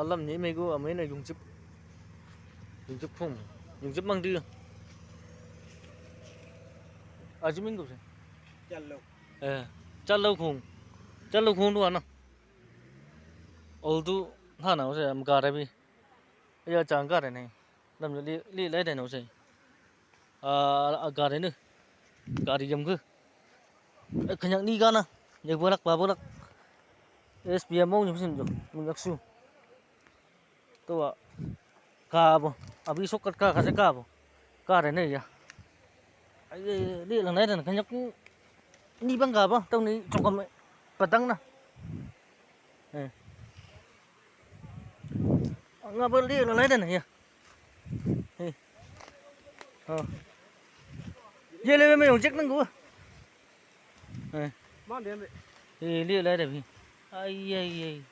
lâm nhĩ mấy cô ở mấy này dùng chụp phùng dùng chụp mang đưa à chứ mình cũng vậy chăn lâu khùng luôn à 올 tu 하나 오세 am 가라비 ya chang ka này lâm li lấy này o세 à 가래 nữa 가리 좀 그 그냥 니가 나 여기 bolak SPM mau nyusun jo munyaksu to ka bo abi sokat ka se ka bo ka này này ya ai li lần này là kanya ni bang ka bo tông ni trong cầm patang na nga bo li lần này này ya ye le me yung check nang ko mang đến vậy li lấy đây ai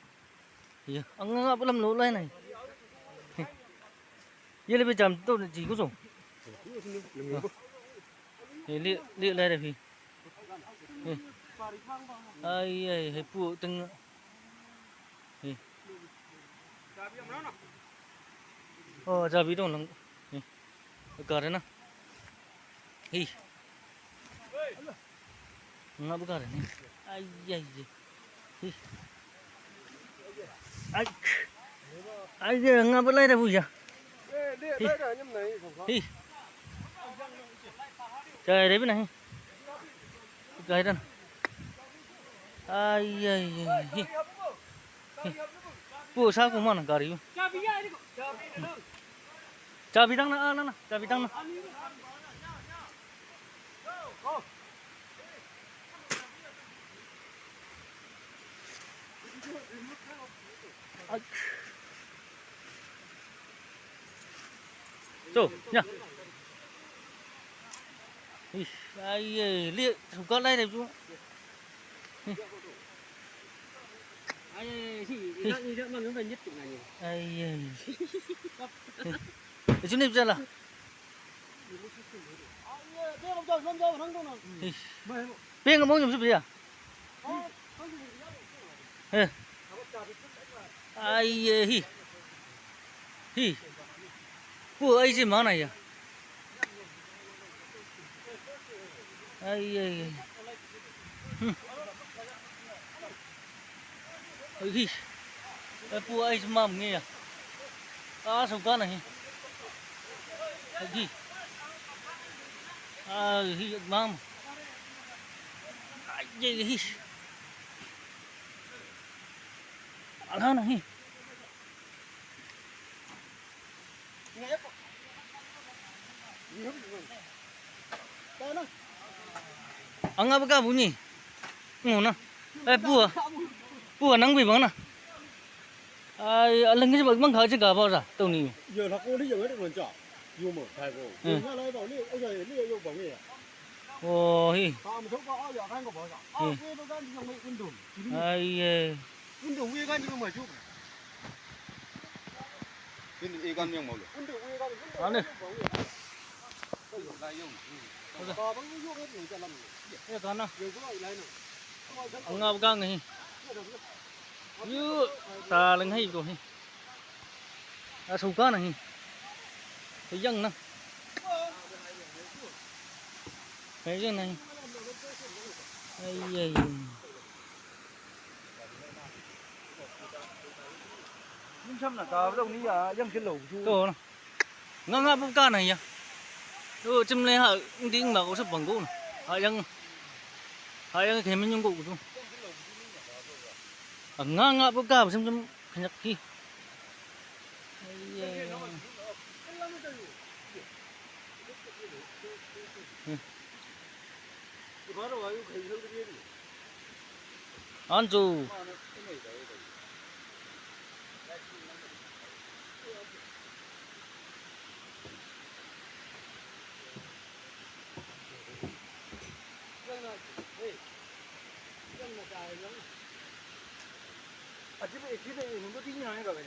ya ang nga bo lam lo lai này ye le be jam to chỉ có dùng li lấy đây ai pu từng जा भी dong lang ka re na hi nga bu ka re ni ai hi ai nga bu lai da bu ya hi trời đấy bên này trời đó ai hi bu sao cũng mà ka ri चाबी दंग ना ना चाबी दंग ना Chô nha ai liệt thủ con đây này chú ai thì đang mang nó nhất chừng này ai chú nếp ra là bên cái mông nhầm gì à ai hi của ai gì mà này à ai hi của ai mà nghe à sao con này hi hi mam hi ala này ang apa ka bunyi ngona bua nang bi bang na ai lần cái bang khởi chứ cả bao giờ tao ni giờ nó cô đi giờ hết rồi chả yêu mà thay cô nó lấy bảo liệu ông trời liệu yêu bảo nghề ồ hi tao mà có giờ thay có bảo sao cái nó gan trong mấy quân đồn ai quân đồn uy gan nhưng mà chút 근데 이간 명 먹어. quân đồn uy gan ăn đi tao vẫn yêu hết người ta làm cái con nào giờ có lại này ang apa ka ngi yu ta lần hay rồi sâu cá này cái dân nè cái dân này ai nhưng chăm là tao đâu ní à dân cái lẩu chú to nè nga bông cá này nhá chim này hả tiếng mà có sắp bằng gỗ nè hai cái mình dùng gỗ luôn nga bông cá chim khanyak ki 안주 집에 이거 띵이 아닌가 그냥